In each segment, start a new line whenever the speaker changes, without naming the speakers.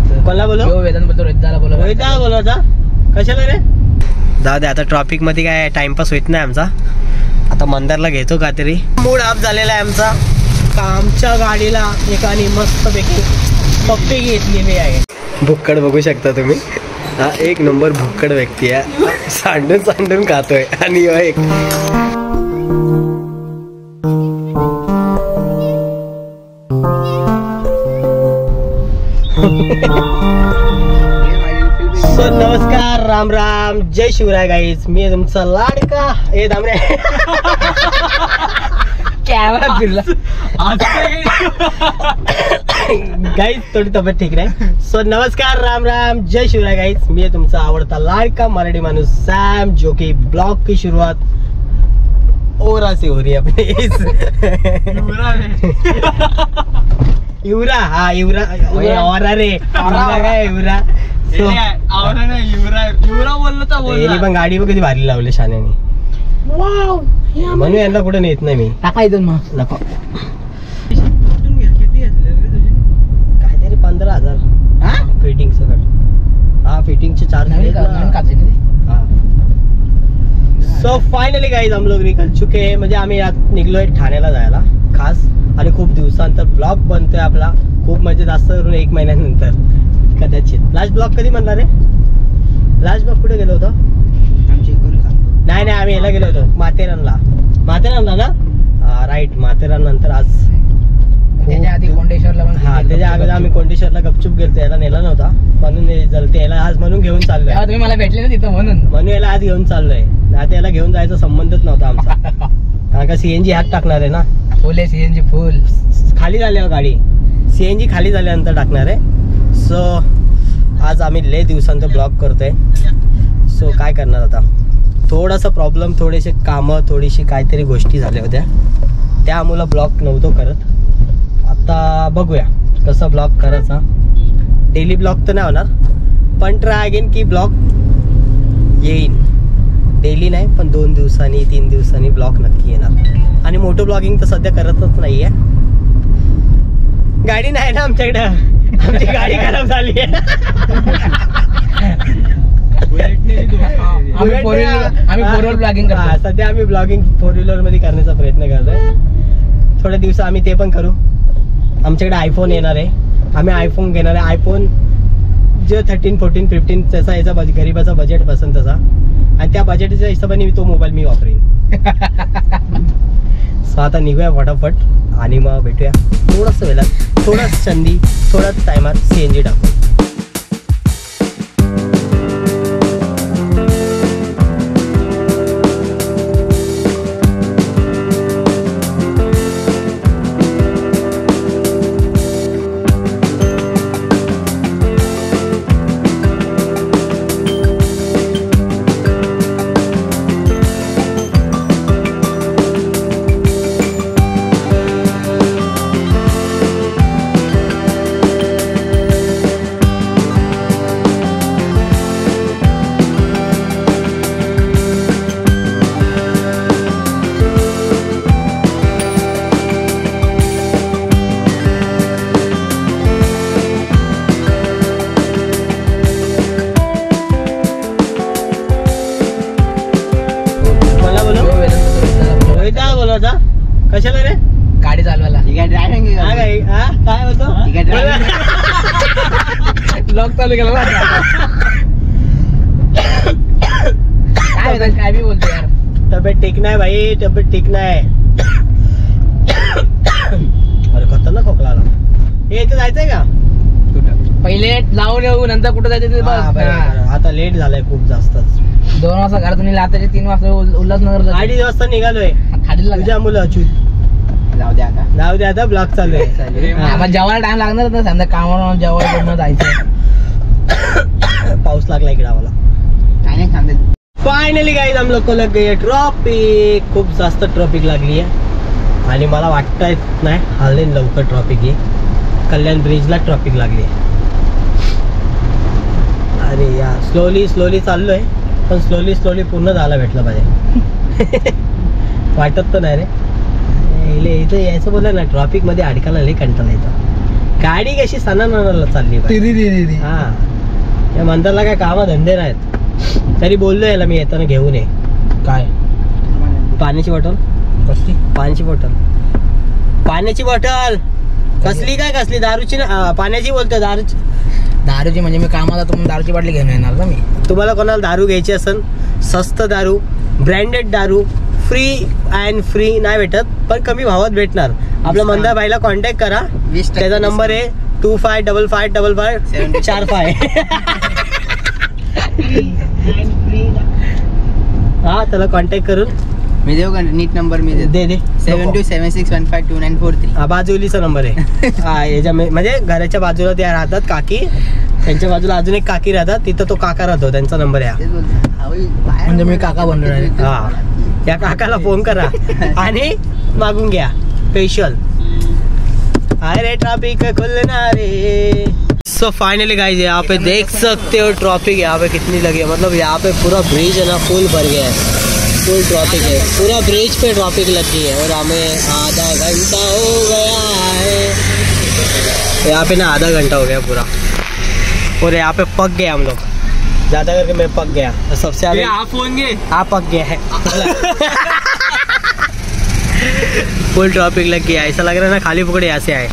कोणाला बोलव?
वेदांत बोलतो, रोहितदाला बोलव.
रोहितदाला बोलवायचा कशाला रे? जाऊ दे आता, ट्रॉफिक मध्ये काय टाइमपास होत नाही आमचा. आता मंदारला घेतो काहीतरी. मूड ऑफ झालेला आहे आमचा. आमच्या गाडीला एकाने मस्तपैकी पप्पी घेतलेली आहे. भुक्कड बघू शकता तुम्ही. हा एक नंबर भुक्कड व्यक्ती आहे. सांडून सांडून खातोय. आणि एक सो नमस्कार, राम राम, जय शिवराय गाईज. मी तुमचा लाडका ए दामरे.
कॅमेरा फिरला
गाईज, थोडी तब्येत ठीक नाही. सो नमस्कार, राम राम, जय शिवराय गाईज. मी तुमचा आवडता लाडका मराठी माणूस सॅम, जो की ब्लॉग की शुरुआत ओरा से हो रही है अपने. युवरा, हा युवरा ओरा रे, ओरा काय युवरा.
युवरा बोललो तर
यांनी पण गाडी कधी भारी लावली शाण्याने. म्हणून यांना कुठे नेत नाही मी.
टाकायचं मग
नको. काहीतरी 15,000 फिटिंग सगळं. हा फिटिंगचे चार्ज. सो फायनली गाईज हम लोग निकल चुके हैं. म्हणजे आम्ही यात निघलोय ठाण्याला जायला खास. आणि खूप दिवसांतर ब्लॉग बनतोय आपला. खूप म्हणजे जास्त करून 1 महिन्यानंतर कदाचित. लास्ट ब्लॉग कधी म्हणणार आहे? लास्ट ब्लॉग कुठे गेलो होतो? नाही आम्ही याला गेलो होतो माथेरानला ना. राईट, माथेरान नंतर आज
त्याच्या आधी कोंडेश्वरला.
हा त्याच्या अगोदर आम्ही कोंडेश्वरला गपचूप गेलो. याला नेला नव्हता म्हणून जलते याला आज म्हणून घेऊन चाललोय.
तुम्ही मला भेटले ना तिथं म्हणून
याला आज घेऊन चाललोय. आता याला घेऊन जायचा संबंधच नव्हता आमचा. कारण का सीएनजी हात टाकणार आहे ना.
फुल सीएनजी फुल
खाली झाल्यावर गाडी सीएनजी खाली झाल्यानंतर टाकणार आहे. सो आज आम्ही लय दिवसांचा ब्लॉग करतोय. सो काय करणार आता, थोडासा प्रॉब्लेम, थोडेसे कामं, थोडीशी काहीतरी गोष्टी झाल्या होत्या त्यामुळं ब्लॉग नव्हतो करत. आता बघूया कसा ब्लॉग करायचा. डेली ब्लॉग तर नाही होणार, पण ट्राय अगेन की ब्लॉग येईन. डेली नाही पण 2 दिवसांनी 3 दिवसांनी ब्लॉग नक्की येणार. आणि मोठं ब्लॉगिंग तर सध्या करतच नाही आहे. गाडी नाही ना आमच्याकडं. आमची गाडी खराब झाली आहे.
आम्ही फोर व्हीलर ब्लॉगिंग करतो
सध्या. आम्ही ब्लॉगिंग 4 व्हीलर मध्ये करण्याचा प्रयत्न करतोय. थोड्या दिवस आम्ही ते पण करू. आमच्याकडे आयफोन येणार आहे. आम्ही आयफोन घेणार आहे. आयफोन जे 13, 14, 15 तसा याचा गरीबाचा बजेट पसंत तसा. आणि त्या बजेटच्या हिशोबाने तो मोबाईल मी वापरेन. सो आता निघूया फटाफट आणि मग भेटूया थोडंच वेळात, थोडाच संधी, थोडाच टायमात सीएनजी टाकू. कशाला रे?
गाडी चालवायला.
काय होतो?
ब्लॉग चालू केला काय बी बोलतो यार.
तब्येत ठीक नाही भाई, तब्येत ठीक नाही. अरे खतरनाक खोकला आला. हे इथे जायचंय का?
पहिले लावून येऊ नंतर कुठं जायचं.
आता लेट झालाय खूप जास्तच.
2 वाजता घरातून निघाला. आताचे 3 वाजता उल्हासनगर.
2:30 वाजता निघालोय. तुझ्या मुलं अच्युत. जाऊ दे आता ब्लॉग चालू आहे.
आम्हाला जेवायला टाइम लागणार ना. समजा कामावर जेवायला पूर्ण जायचं.
पाऊस लागला इकडे आम्हाला. फायनली गाईज हम लोग को लग गई है ट्रॉफिक. खूप जास्त ट्रॉफिक लागली आहे आणि मला वाटतंय नाही हल्ली लवकर ट्रॉफिक आहे. कल्याण ब्रिजला ट्रॉफिक लागली आहे. अरे यार स्लोली चाललोय पण स्लोली पूर्ण झाला भेटलं पाहिजे. वाटत तर नाही रे. इथं यायचं बोललं ना ट्रॉफिक मध्ये अडकायला लई कंटाळा येतो. गाडी कशी सणाला चालली बाई.
तिरी
हा या मंदारला काय काम धंदे नाहीत. तरी बोललो याला मी येताना घेऊन ये
काय
पाण्याची बॉटल.
कसली
पाण्याची बॉटल. पाण्याची बॉटल कसली काय कसली दारूची ना पाण्याची बोलतो.
दारूची म्हणजे मी कामाला जातो म्हणून दारूची बाटली घेऊन येणार ना मी.
तुम्हाला कोणाला दारू घ्यायची असेल स्वस्त दारू ब्रँडेड दारू फ्री अँड फ्री नाही भेटत पण कमी भावात भेटणार. आपल्या मंदार भाईला कॉन्टॅक्ट करा. त्याचा नंबर आहे 25555545. हा त्याला कॉन्टॅक्ट करून
मी देऊ का नीट नंबर मी
दे
7276152943.
हा बाजूलीचा नंबर आहे. हा याच्या म्हणजे घराच्या बाजूला त्या राहतात काकी. त्यांच्या बाजूला अजून एक काकी राहतात तिथं तो काका राहतो. त्यांचा नंबर आहे
म्हणजे मी काका बनलो.
हा या काकाला फोन करा आणि मागून घ्या स्पेशल. अरे ट्रैफिक खुलना रे. सो फाइनली गाइस यहाँ पे देख सकते हो ट्रैफिक यहाँ पे कितनी लगी है. मतलब यहाँ पे पूरा ब्रिज है ना फुल भर गया है. फुल ट्रैफिक है पूरा ब्रिज पे ट्रैफिक लगी है. और हमें आधा घंटा हो गया है यहाँ पे ना. आधा घंटा हो गया पूरा. और यहाँ पे पक गए हम लोग. ज्यादा करके मैं पक गया. तो सबसे आगे
आप होंगे
आप पक गया है. फुल ट्रैफिक लग गया. ऐसा लग रहा है ना खाली फुकड़े यहाँ से आए.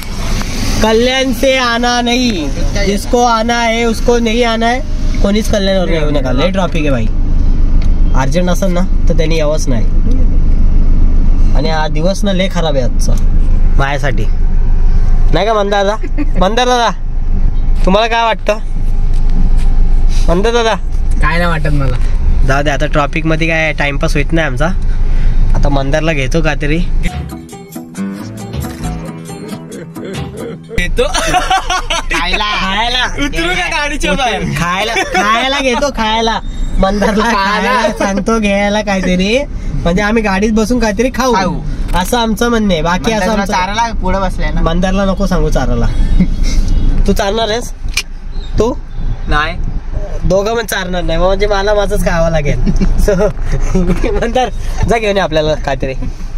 कल्याण से आना नहीं. जिसको आना है उसको नहीं आना है. कोणीच कल्याणवर येऊ नका. लय ट्रॅफिक आहे भाई. अर्जंट असेल ना तर त्यांनी यावंच नाही. आणि हा दिवस ना लय खराब आहे आजचा माझ्यासाठी नाही का मंदार दादा. मंदार दादा तुम्हाला काय वाटतं. मंदार दादा
काय नाही वाटत मला.
जाऊ दे आता ट्रॅफिक मध्ये काय टाइमपास होत नाही आमचा. आता मंदारला घेतो काहीतरी. खायला
उतरू का गाडीच्या बाहेर.
खायला घेतो. खायला मंदारला खायला सांगतो घ्यायला काहीतरी. म्हणजे आम्ही गाडीत बसून काहीतरी खाऊ असं आमचं म्हणणं आहे. बाकी असं
चाराला पुढे बसलाय ना.
मंदारला नको सांगू चाराला. तू चालणार आहेस. तू
नाही
दोघं पण चालणार नाही म्हणजे मला माझंच खावं लागेल. सो मंदार जा घेऊन ये आपल्याला काहीतरी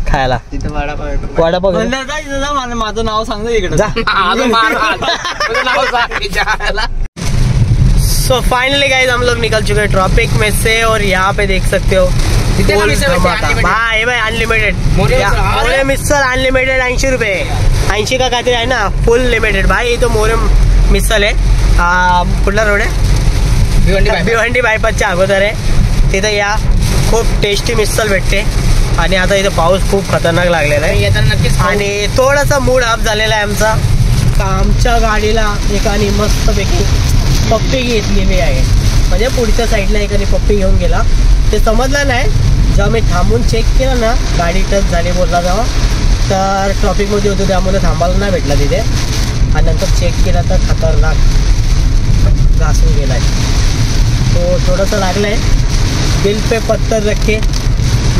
खायला.
तिथं
वडापाव
माझं नाव सांग इकडे.
जा. सो फाइनली गाइस हम लोग निकल चुके हैं ट्रैफिक में से. और यहाँ पे देख सकते हो भाई अनलिमिटेड मोरे मिसल अनलिमिटेड 80 रुपये. 80 का काहीतरी आहे ना फुल लिमिटेड. भाई तो मोरे मिसल आहे. कुठला रोड आहे. भिवंडी बायपासच्या अगोदर आहे. तिथं या खूप टेस्टी मिसल भेटते. आणि आता इथं पाऊस खूप खतरनाक लागलेला आहे.
नक्कीच.
आणि थोडासा मूड ऑफ झालेला आहे आमचा. आमच्या गाडीला एकाने मस्तपैकी पप्पी घेतलेली आहे. म्हणजे पुढच्या साईडला एकाने पप्पी घेऊन गेला. ते समजलं नाही. जेव्हा मी थांबून चेक केलं ना गाडी टच झाली बोलला जेव्हा तर ट्रॉफिकमध्ये होतो त्यामुळे थांबायला नाही भेटला तिथे. आणि नंतर चेक केला तर खतरनाक घासून गेला आहे. तो थोडंसं लागलं आहे. दिल पे पत्थर रखे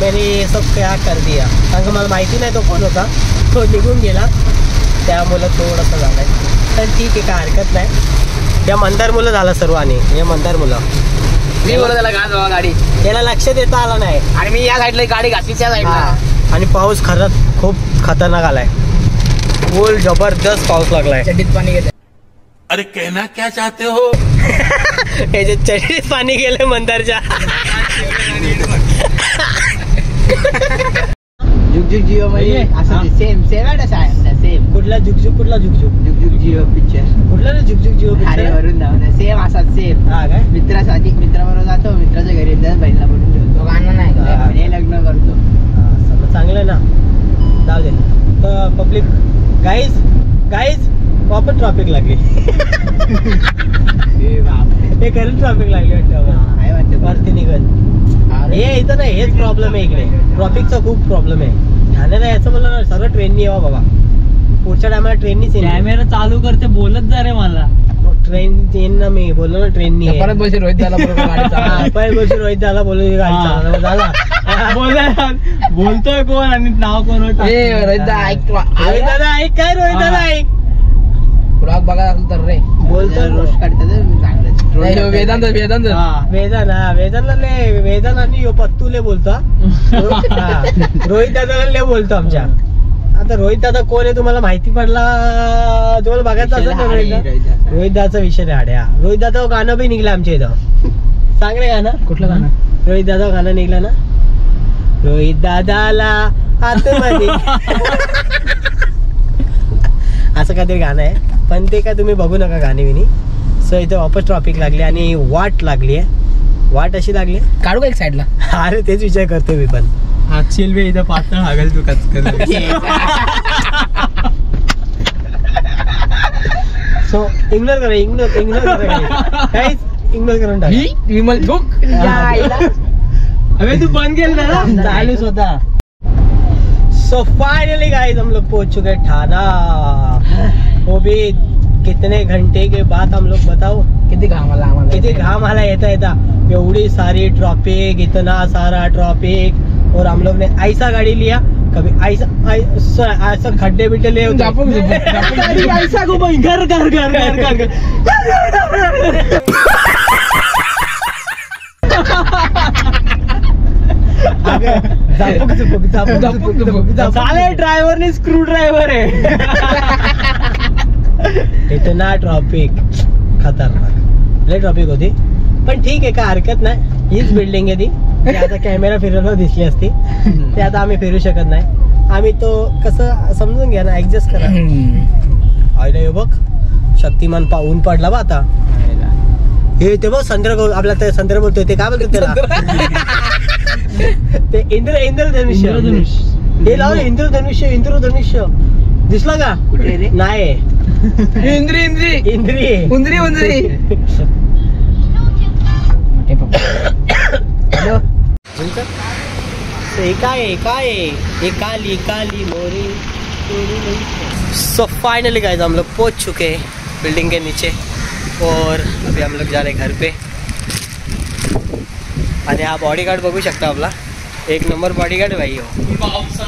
मैंने ये सब क्या कर दिया. कारण मला माहिती नाही तो कोण होता. तो निघून गेला त्यामुळं थोडंसं झालं आहे. तर ठीक आहे काय हरकत नाही. या मंदार मुलं झालं सर्व. आणि हे मंदार मुलं
मी बोलत त्याला घास बाबा गाडी.
त्याला लक्ष देता आलं नाही.
आणि मी या साईडला गाडी घातली त्या साईडला.
आणि पाऊस खरंच खूप खतरनाक आलाय. फुल जबरदस्त पाऊस लागलाय.
चड्डीत पाणी गेलं.
अरे कहना क्या चाहते हो.
याच्या चढीत पाणी गेलं मंदारच्या.
झुकझुक जिओ मध्ये असं सेम सेम.
कुठला झुकझुक कुठला झुकझुक
झुकझुक जिओ पिक्चर.
कुठला रे झुकझुक जिओ
अरे
पिक्चर.
वरून जाऊ सेम असाच सेम.
हा काय
मित्रासाठी मित्राबरोबर जातो. मित्राच्या घरी येतात बहिणीला पडून ठेवतो. गाणं नाही हे लग्न करतो.
सगळं चांगलं आहे ना. जाऊ दे. पब्लिक गाईज प्रॉपर ट्रॅफिक लागली. हे खरंच ट्रॅफिक लागली वाटतं. वरती निघत हे इथं नाही. हेच प्रॉब्लेम आहे इकडे. ट्रॅफिकचा खूप प्रॉब्लेम आहे. ठाण्याला याचं बोललं ना सगळं ट्रेननी यावं बाबा. पुढच्या टायमाला ट्रेननीच येईल.
कॅमेरा चालू करते बोलत जा रे मला.
ट्रेन येईन ना मी बोललो ना ट्रेननी आहे.
परत बशी रोहित झाला
रोहित दादा बोललो गाडी चालवणार झाला.
बोलतोय कोण आणि नाव कोण. रोहित दादा ऐक.
रोहित दादा ऐक काय. रोहित दादा ऐक.
ब्लॉग बघा असेल तर रे
बोलतोय
रोज काढतात. वेदांत
वेदांत आणि पत्तूले बोलतो. रोहित दादाला लय बोलतो आमच्या. आता रोहित दादा कोण आहे तुम्हाला माहिती पडला, तुम्हाला बघायचं असेल ना रोहित दादाचा विषय हाड्या. रोहित दादा गाणं बी निघलं आमच्या इथं. सांग रे गाणं.
कुठलं गाणं?
रोहित दादा गाणं निघलं ना, रोहित दादाला आतमध्ये असं काहीतरी गाणं आहे, पण ते काय तुम्ही बघू नका गाणी विनी. सो इथं वापस ट्रॉफिक लागली आणि वाट लागली आहे. वाट अशी लागली
काढू का एक साईडला?
अरे तेच विचार करतोय मी पण.
हातशील बी इथं पातळ हागल तू
सो इग्नोर करा, इग्नोर करा काहीच इग्नोर करून टाक.
विमल झोक
अबे तू बंद केलं ना, चालूच होता. सो फाइनली गाइस हम लोग पहुंच चुके हैं ठाना. वो भी कितने घंटे के बाद हम लोग बताओ.
किती घाम आला आम्हाला,
किती घाम आला येता एवढी सारी ट्रॉफिक, इतना सारा ट्रॉफिक. और हम लोग ने ऐसा गाड़ी लिया, कभी ऐसा खड्डे बिड्डे ले होते ऐसा घूम घर घर घर घर घर साले ड्रायव्हरने स्क्रू ड्रायव्हर आहे. इतना ट्रॉफिक खतरनाक, लय ट्रॉफिक होती. पण ठीक आहे, काय हरकत नाही. हीच बिल्डिंग आहे ती. आता कॅमेरा फिरवलं दिसली असती, ते आता आम्ही फिरू शकत नाही. आम्ही तो कसं समजून घ्या ना, ऍडजस्ट करा. आयला बघ शक्तिमान ऊन पडला बा आता. हे ते बघ संद्र, आपला ते संद्र बोलतोय, ते काय बोलतो त्याला, ते इंद्रधनुष्य. हे लावलं इंद्रधनुष्य दिसला का?
कुठे रे?
नाही
इंद्री
काली मोरी. सो फाइनली गाइस हम लोग पहुंच चुके हैं बिल्डिंग के नीचे और अभी हम लोग जा रहे हैं घर पे. आणि हा बॉडीगार्ड बघू शकता आपला, एक नंबर बॉडीगार्ड भाई हो.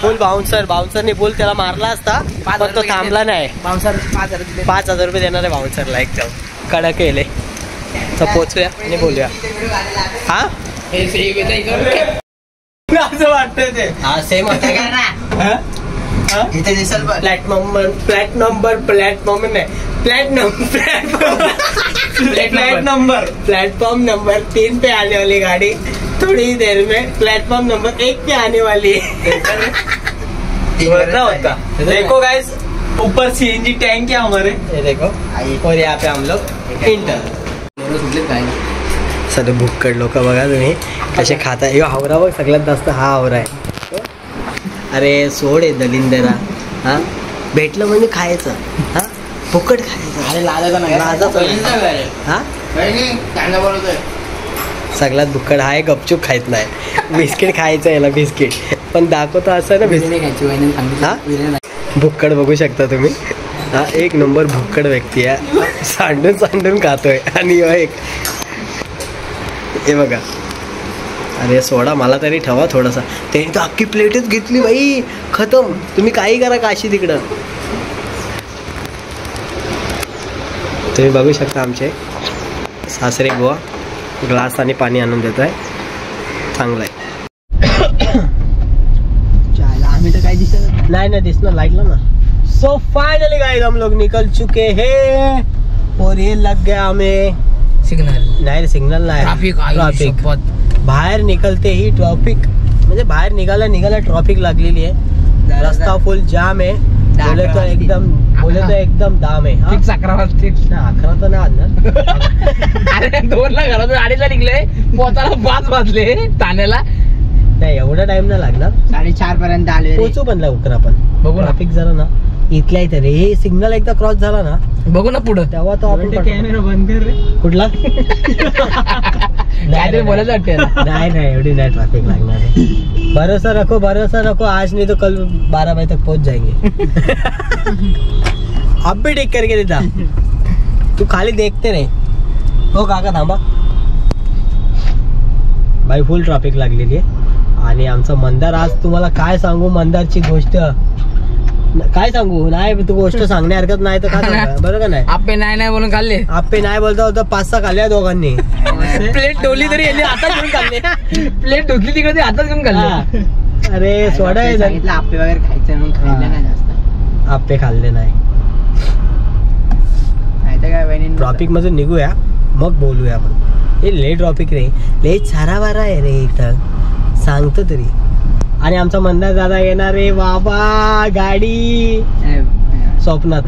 फुल बाउन्सरने बोल त्याला मारला असता पण तो थांबला नाही.
बाउन्सर
5,000 रुपये देणार आहे बाउन्सरला एकदम कडक केले. तर पोचूया आणि बोलूया. हा असं वाटतंय ते. हा सेम प्लेटफॉर्म नंबर 3 पे आने वाली गाड़ी थोड़ी ही देर में प्लेटफॉर्म नंबर 1 पे आने वाली है. होता देखो गाइस, ऊपर सीएनजी टैंक है हमारे, ये देखो. और यहाँ पे हम लोग इंटर. सगळे भुक्कड लोक बघा तुम्ही कसे खाता. हे हावरा बघ सगळ्यात जास्त हा हावरा आहे. अरे सोड आहे दलिंदरा. हा भेटलं म्हणजे खायचं, हा फुकट खायचं.
अरे लाजायचं नाही.
हा सगळ्यात भुक्कड हा आहे, गपचूप खायत नाही. बिस्किट खायचं याला, बिस्किट पण दाखवतो असं ना. हा भुक्कड बघू शकता तुम्ही. हा एक नंबर भुक्कड व्यक्ती आहे, सांडून खातोय. आणि एक हे बघा, अरे सोडा मला तरी ठेवा थोडासा. त्यांनी तर अख्खी प्लेटच घेतली बाई, खतम. तुम्ही काही करा काशी तिकडं. तुम्ही बघू शकता आमचे सासरे गोवा ग्लास आणि पाणी आणून देत आहे. चांगलं आहे.
आम्ही तर काही दिसत
नाही दिसणार लाईटला ना. सो फाइनली गाइस हम लोग निकल चुके हैं और ये लग गया हमें
सिग्नल.
नाही सिग्नल नाही, ट्रॉफिक. बाहेर निकलते ही ट्रॉफिक, म्हणजे बाहेर निघाला ट्रॉफिक लागलेली आहे. रस्ता फुल जाम आहे. बोले तो एकदम दाम आहे.
11 वाजते.
11 तर नाही आणणार.
अरे 2ला घरातून 2:30ला निघले, पोचायला 5 वाजले ठाण्याला.
नाही एवढा टाइम नाही लागणार.
4:30 पर्यंत आले.
पोचू पण लवकर आपण. बघू ट्रॉफिक झालं ना इथल्या इथे रे. हे सिग्नल एकदा क्रॉस झाला ना,
बघू ना पुढं,
तेव्हा तो आपण
कॅमेरा बंद कर रे.
कुठला
नाही बोलायचं वाटतं.
नाही एवढी नाही ट्रैफिक लागणार है. भरोसा रखो आज नहीं तो कल 12 बजे तक पहुंच जाएंगे. अब भी ठीक करके देता. तू खाली देखते रहे. हो काका थांबा. बाई फुल ट्रॉफिक लागलेली आहे. आणि आमचा मंदार आज तुम्हाला काय सांगू, मंदारची गोष्ट काय सांगू. नाही तू गोष्ट सांगण्यासारखं नाही तर काय सांगा. बरं का नाही.
आपे नाही बोलून खाल्ले.
आपे नाही बोलता होता 5-6 खाल्ल्या दोघांनी.
प्लेट ठेवली तरी यांनी आता घेऊन खाल्ले. प्लेट धुतली तिकडे हातात घेऊन खाल्ले.
अरे सोडा
सांगितलं आपे वगैरे खायचं म्हणून खायला नाही जास्त.
आप्पे खाल्ले नाही. ट्रॉपिक मधून निघूया मग बोलूया आपण. हे ले ट्रॉपिक रे, ले सारा बारा आहे रे इथं, सांगतो तरी. आणि आमचा मंदार दादा येणार रे बाबा, गाडी स्वप्नात.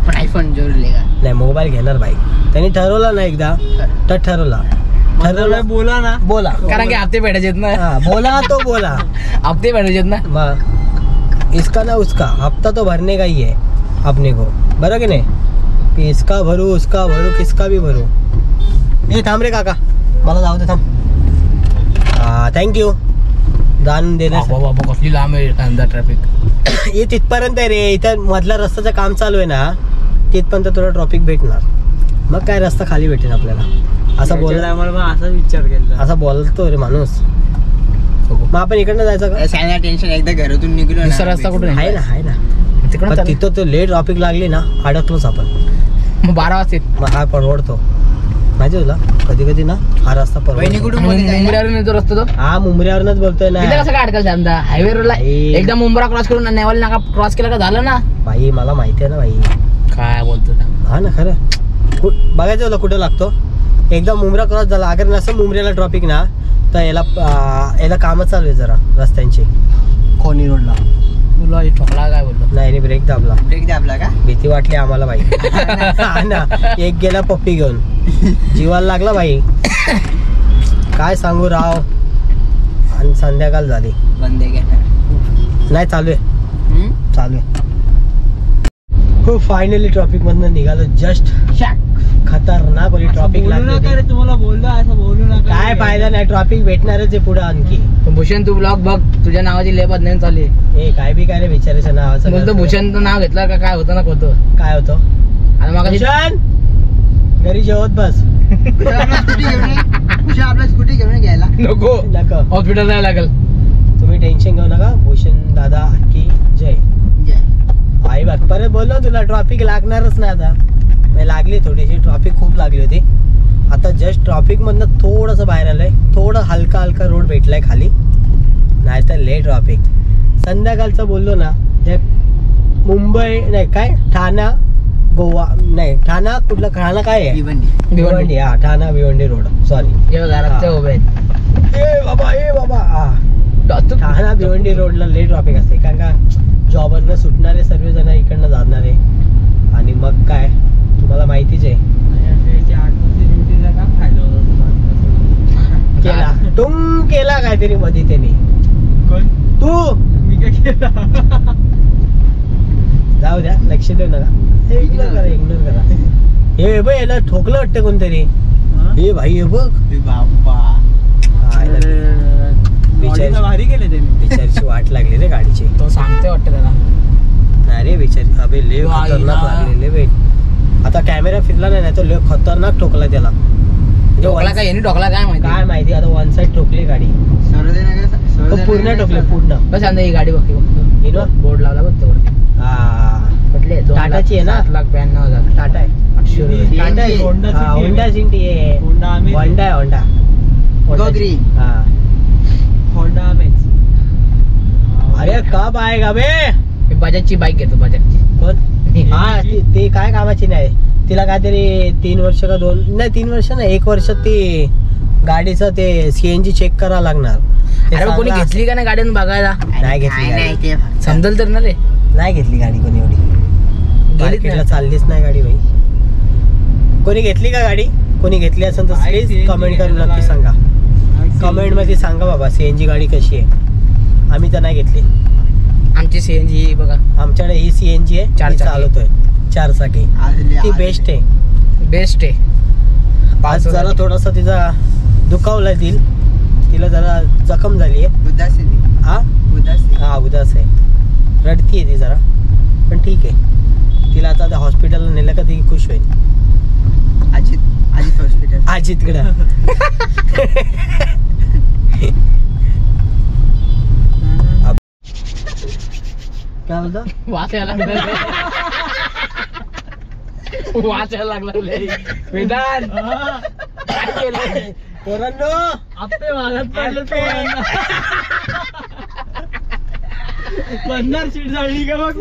पण आयफोन जोडलेगा
नाही मोबाईल घेणार बाईक. त्यांनी ठरवलं ना एकदा तर ठरवलं
बोला ना,
बोला.
कारण की हप्ते भेटायचे ना.
हाँ, बोला तो बोला.
हप्ते भेटायचे ना.
इसका ना उसका हफ्ता तो भरने का ही है अपने को, बरं की नाही. कि इसका भरू उसका भरू किसका भी भरू. हे थांब रे काका, मला जाऊ दे थांब. थँक्यू जाणून देण्यास.
बाबा कसली लांब आहे कांदा ट्रॅफिक.
हे तिथपर्यंत आहे रे, इथं मधला रस्त्याचं काम चालू आहे ना, तिथपर्यंत तुला ट्रॉफिक भेटणार. मग काय रस्ता खाली भेटेल आपल्याला. असं बोल, असा विचार केला, असं बोलतो रे माणूस. मग आपण इकडनं जायचं का?
टेन्शन एकदा घरातून निघलो. दुसरा रस्ता कुठे
आहे ना पण तिथं तो लेट ट्रॉफिक लागली ना, अडकलोच आपण.
मग 12 वाजता
मग हा परवडतो माहिती तुला. कधी कधी ना हा रस्ता परवडतो.
मुंबईवरून येतो रस्ता तो.
हा मुंबऱ्यावरूनच बोलतोय ना.
कसं काय अडकल समजा हायवे रोडला एकदा मुंबरा क्रॉस करून नेवाल नाका क्रॉस केला का झालं ना.
बाई मला माहिती आहे ना बाई.
काय बोलतो.
हा ना खरं. बघायचं तुला कुठं लागतो. एकदा मुंबरा क्रॉस झाला, अगर नसं मुंबऱ्याला ट्रॉफिक ना, तर याला कामं चालू आहे जरा रस्त्यांची. कोणी रोडला
बोला ठोकला काय बोलतो.
नाही ब्रेक दाबला
का.
भीती वाटली आम्हाला बाई. हा ना, एक गेला पप्पी घेऊन, जीवाला लागला बाई. काय सांगू राव. आणि संध्याकाळ झाली.
बंदे
नाही चालू आहे. हो फायनली ट्रॉफिक मधनं निघालो. जस्ट खतरनाक वाली ट्रॉफिक लागली.
तुम्हाला बोललो असं बोलू नका.
काय फायदा नाही, ट्रॉफिक भेटणारच आहे पुढे आणखी.
भूषण तू ब्लॉग बघ, तुझ्या नावाची लय बदनामी चालू आहे.
काय बी काय रे बिचाराच्या नावाचं.
बोलतो भूषणचं नाव घेतलं का काय होतं ना होतं.
काय होतं.
आणि मग
भूषण घरी जेवत बस.
आपला स्कूटी घेऊन घ्यायला नको हॉस्पिटल जायला लागेल.
तुम्ही टेन्शन घेऊ नका. भूषण दादा की जय. आई बघ परत बोललो तुला ट्रॉफिक लागणारच नाही. आता लागली थोडीशी ट्रॉफिक, खूप लागली होती. आता जस्ट ट्रॉफिक मधनं थोडंसं बाहेर आलंय. थोडं हलका रोड भेटलाय खाली, नाही तर ले ट्रॉफिक. संध्याकाळचं बोललो ना, मुंबई नाही काय ठाणा गोवा नाही ठाणा कुठलं ठाणा काय आहे भिवंडी. हा ठाणा भिवंडी रोड. सॉरी
उभे
बाबा हा ठाणा भिवंडी रोडला ले ट्रॉफिक असते. कारण का जॉबरनं सुटणारे सर्वजण इकडनं जाणारे. आणि मग काय तुम्हाला माहितीच आहे. केला टुंग केला काहीतरी मध्ये त्यांनी. तू मी काय केला. जाऊ द्या, लक्ष देऊ नका. इग्नोर करा. हे बघ याला ठोकलं वाटतं कोणतरी. हे भाई हे बघ भारी केले त्यांनी. बिचारीची वाट लागली रे गाडीची.
तो सांगतोय वाटतं त्याला.
अरे बिचारी अबे लय खतरनाक लागलेले बे. आता कॅमेरा फिरला नाही तर लय खतरनाक ठोकला त्याला.
ठोकला काय यांनी ठोकला काय माहिती.
आता वन साइड ठोकली गाडी. पूर्ण ठोकले पूर्ण.
बस ही गाडी बघ बघतो. बोर्ड लावला बघतो वरती. म्हटले
टाटाची आहे ना.
7,92,000
टाटा आहे. टाटा आहे. होंडा सिटी आहे. होंडा आहे. होंडा होंडा अमेज. अरे कब आएगा बे.
मी बजाजची बाईक घेतो. बजाजची
कोण. हा ते काय कामाची नाही. तिला काहीतरी 3 वर्ष का 3 वर्ष नाही 1 वर्ष ती गाडीचं ते सीएनजी चेक करावं लागणार.
अरे कोणी घेतली का नाही गाडी बघायला.
नाही घेतली.
समजेल तर ना रे.
नाही घेतली गाडी कोणी. एवढी मार्केटला चाललीच नाही गाडी भाई. कोणी घेतली का गाडी. कोणी घेतली असेल तर प्लीज कमेंट करून नक्की सांगा. कमेंट मध्ये सांगा बाबा सीएनजी गाडी कशी आहे. आम्ही तर नाही घेतली.
आमची सीएनजी ही बघा.
आमच्याकडे ही सीएनजी आहे. 4 चालवतोय 4 चाकी. ती बेस्ट आहे. आज जरा थोडासा तिचा दुखावला दिल. तिला जरा जखम झाली आहे. हा उदास आहे. रडती आहे ती जरा, पण ठीक आहे. तिला आता हॉस्पिटलला नेलं का ती खुश होईल. अजित हॉस्पिटल अजितकडं. काय बोलतो.
वाचायला लागला वेदांत.
पोरांनो
आपले मागत पडले.
बंदर सीट झाली का मग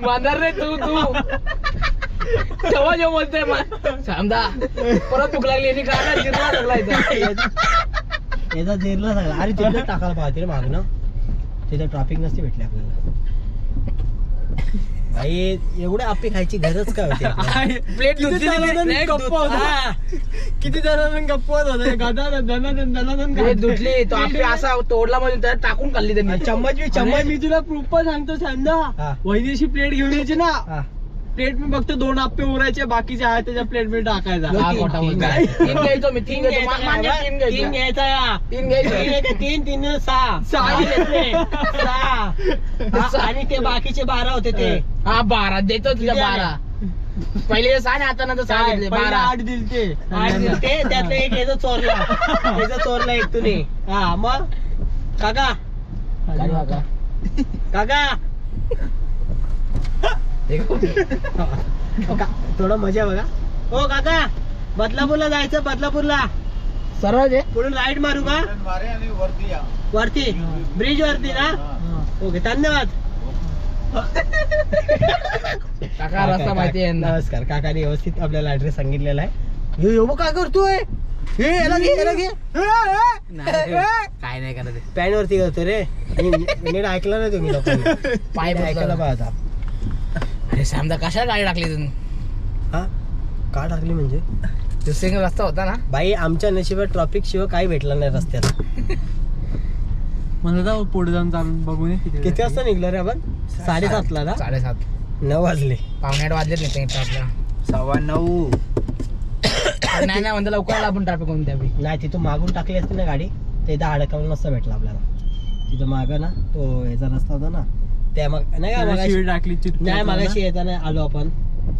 मांजर रे तू तेव्हा जेव्हा बोलतोय समजा परत भूक लागली यांनी काय जिरला लागला
याचा झेरला सगळा. अरे तिथे टाकायला पाहते रे माग ना, तिथे ट्रॅफिक नसते भेटले आपल्याला. भाई एवढे आप्पे खायची गरज काय होती?
प्लेट
किती जणांना गप्पा होत
प्लेट धुतली तो आपली असा तोडला म्हणजे त्यात टाकून खाल्ली त्यांनी.
चम्मच मी तुला प्रूफ पण सांगतो सांगा. वहिनीशी प्लेट घेऊन यायची ना, प्लेट मी फक्त 2 आप्पे उरायचे, बाकीचे आहे त्याच्या प्लेट मध्ये टाकायचा.
तीन घ्यायचो मी, तीन
घ्यायचा आणि ते बाकीचे 12 होते ते.
हा 12 देतो तुझ्या 12. पहिले 6 आणि आता नंतर 6 घेतले. 12
8 दिलते त्यातलं एक याचा चोरला एक तुम्ही. हा मग काका थोडं मजा बघा. हो काका बदलापूरला जायचं, बदलापूरला
सरळ
पुढून राईट मारू का? वरती ब्रिज वरती ना. ओके धन्यवाद
काका रस्ता माहिती आहे.
नमस्कार. काकाने व्यवस्थित आपल्याला ऍड्रेस सांगितलेला आहे. काय करतोय
काय नाही करत
पॅन वरती करतो रे. नीट ऐकलं नाही तुम्ही लोकांनी,
पाय
ऐकायला पाहता.
अरे समजा कशा गाडी टाकली तुम्ही?
हा का टाकली म्हणजे
दुसरीकडे रस्ता होता ना
बाई. आमच्या नशिबात ट्रॉफिक शिवाय काही भेटलं नाही रस्त्याला.
म्हणलं पुढे जाऊन चालून बघून
किती वाजता निघलो रे आपण? 7:30 ना.
7:30
9 वाजले.
8:15 वाजलेत नाही आपल्याला.
9:15.
नाही म्हणतो लवकर आला आपण ट्रॅफिक होऊन त्यावेळी.
नाही तिथून मागून टाकली असती ना गाडी, ते इथं अडकवलं नसतं भेटलं आपल्याला. तिथं मागं ना तो याचा रस्ता होता ना, त्या मग नाही का मगाशी
टाकली
नाही मगाशी येताना आलो आपण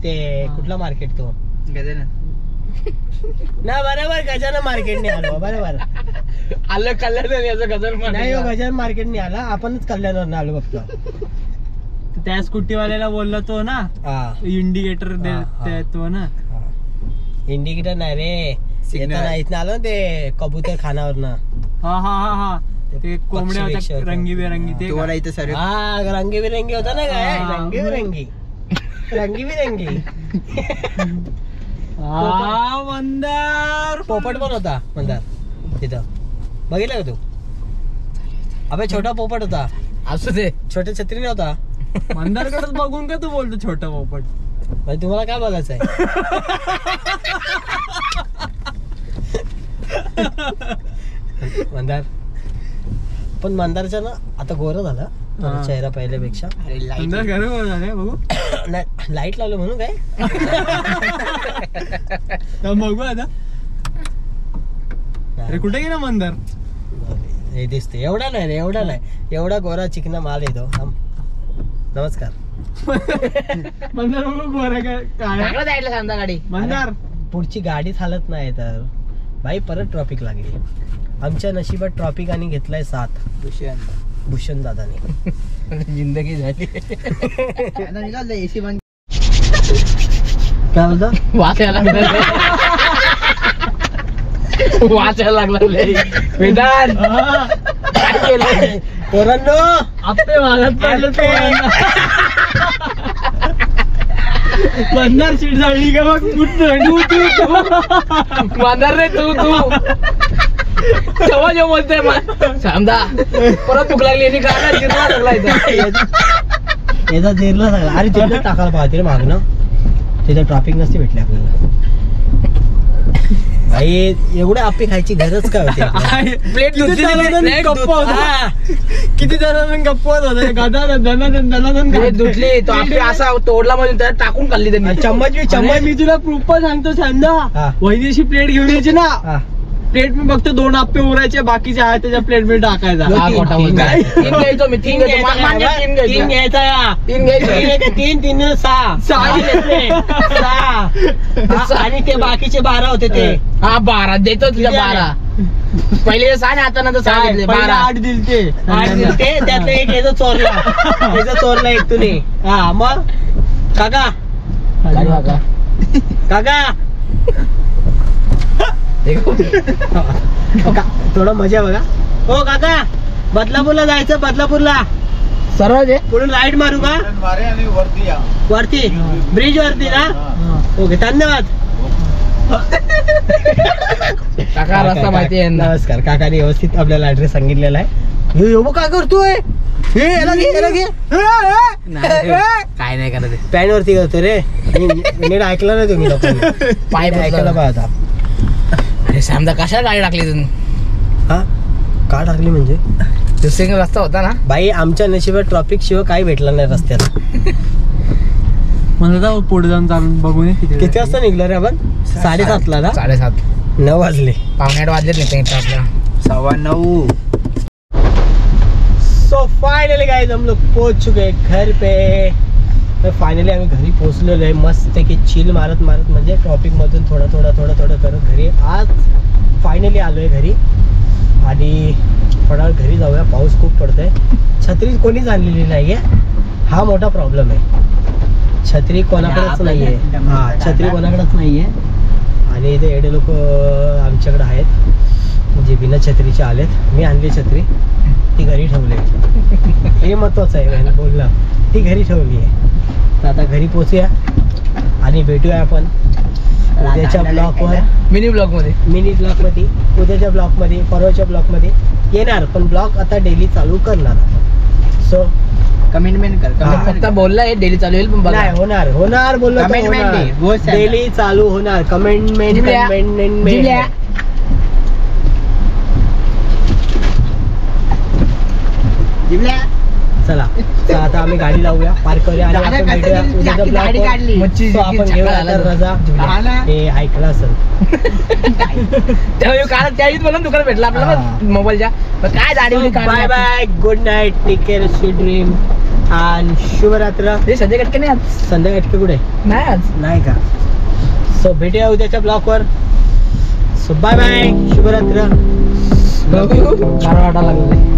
ते कुठला मार्केट तो ना बरोबर गजानन मार्केटने आलो. बरोबर
आलं कल्याण याचं गजर
नाही गजानन मार्केटने आला, आपणच कल्याणवरून आलो फक्त.
त्या स्कूटीवाल्याला बोलला तो ना इंडिकेटर तो ना.
इंडिकेटर नाही रे, येताना इथं आलो ना ते कबूतर खानावरनं.
हा ते कोंबड्या होत्या रंगीबेरंगी ते इथे सर.
हा रंगीबिरंगी होता ना काय, रंगीबिरंगी.
मंदार
पोपट पण होता मंदार तिथं, बघितलं का तू? अबे छोटा पोपट होता.
असू दे,
छोट्या छत्री नव्हता.
मंदारकडेच बघून का तू बोलतो छोटा पोपट?
म्हणजे तुम्हाला काय बोलायचं आहे? मंदार पण मंदारच्या ना आता गोरा झाला चेहरा पहिल्यापेक्षा.
मंदार गरम झाले बघू.
नाही लाईट लावलं म्हणून काय
बघू आता. अरे कुठे गेला मंदार?
हे दिसते. एवढा नाही रे, एवढा नाही. एवढा गोरा चिकना माल येतो. नमस्कार.
मंदार बघू गोरा काय
जायला सांगा गाडी.
मंदार
पुढची गाडीच हालत नाही तर भाई परत ट्रॉफिक लागली. आमच्या नशिबात ट्रॉफिक आणि घेतलाय 7 भूषण दादाने.
जिंदगी झाली.
एसी बंद.
काय बोलतो?
वाचायला लागला वेदांत. काय केलं
पोरांनो?
आपले वागत पडले. मंदार सीट झाली का मग
मांजर रे तू तेव्हा जेव्हा बोलतोय समजा परत भूक लागली यांनी काय जिरला लागला
याचा झेरला सगळा. अरे तिथे टाकायला पाहते रे माग ना, तिथे ट्रॅफिक नसते भेटले आपल्याला. भाई एवढे आप्पे खायची गरज काय होती?
प्लेट
किती जणांना गप्पा होत
धुतली तो आपली असा तोडला म्हणजे त्यात टाकून खाल्ली त्यांनी.
चम्मच
मी तुला प्रूफ पण सांगतो सांगा. वहिनीशी प्लेट घेऊन यायची ना, प्लेट मी फक्त 2 आप्पे उरायचे, बाकीचे आहे त्याच्या प्लेट मध्ये टाकायचा.
तीन घ्यायचो मी, तीन घ्यायचो.
6 आणि ते बाकीचे 12 होते ते.
हा 12 देतो तुझ्या 12. पहिले 6 आणि आता नंतर 6 घेतले. 12
8 दिलते
त्यातलं एक याचा चोरला एक तुम्ही. हा मग काका थोडं मजा बघा. हो काका बदलापूरला जायचं. बदलापूरला
सरळ आहे
पुढून राईट मारू का? वरती ब्रिज वरती ना. ओके धन्यवाद.
काका रस्ता माहिती आहे ना.
नमस्कार. काकाने व्यवस्थित आपल्याला ऍड्रेस सांगितलेला आहे. यो काय करतोय? हे याला घे, याला घे.
काय नाही करत
पॅन वरती करतो रे. नीट ऐकलं ना तुम्ही लोकांनी.
पाय
ऐकायला पाहिजे आता.
अरे समजा कशाला गाडी टाकली तुम्ही?
हा का टाकली म्हणजे?
दुसरीकडे रस्ता होता ना.
बाई आमच्या नशिबात ट्रॉफिक शिवाय काही भेटलं नाही रस्त्यात.
मला तर पुढे जाऊन चालून बघून ये
किती वाजता निघलो रे आपण? 7:30 ना.
7:30
9 वाजले.
8:15 वाजलेत नाही आपल्याला.
9:15. सो फाइनली गाइस हम लोग पहुंच चुके हैं घर पे. फायनली आम्ही घरी पोहोचलेलो आहे. मस्त की चिल मारत मारत म्हणजे ट्रॉफिक मधून थोडं करत घरी आज फायनली आलोय घरी. आणि फटाफट घरी जाऊया. पाऊस खूप पडतोय. छत्री कोणीच आणलेली नाहीये. हा मोठा प्रॉब्लेम आहे. छत्री कोणाकडेच नाहीये. हा छत्री कोणाकडेच नाहीये. आणि इथे एवढे लोक आमच्याकडे आहेत जे बिना छत्रीचे आलेत. मी आणली छत्री, ती घरी ठेवली. हे महत्वाचं आहे बोलणं. ती घरी ठेवली आहे. तर आता घरी पोचूया आणि भेटूया आपण उद्याच्या ब्लॉगवर.
मिनी ब्लॉग मध्ये
उद्याच्या ब्लॉगमध्ये, परवाच्या ब्लॉगमध्ये येणार. पण ब्लॉग आता डेली चालू करणार. सो
कमेंटमेंट कर. फक्त बोलला आहे डेली चालू होईल पण बघा.
नाही होणार बोललो. डेली चालू होणार. कमेंटमेंट. चला आता आम्ही गाडी लावूया, पार्क करूया आणि आपण भेटूया उद्याच्या ब्लॉगवर. So आपण घेऊया आता रजा. हे ऐकलं असेल
त्यावेळी बोला दुकान भेटला आपल्याला मोबाईलच्या. काय गाडी.
Bye bye. Good night. Take care. Sweet dream आणि शुभरात्र.
संजय कटके नाही आज.
संध्या कटके कुठे?
नाही आज.
नाही का? सो भेटूया उद्याच्या ब्लॉगवर. So bye bye. शुभरात्र.
गार वाटायला लागले.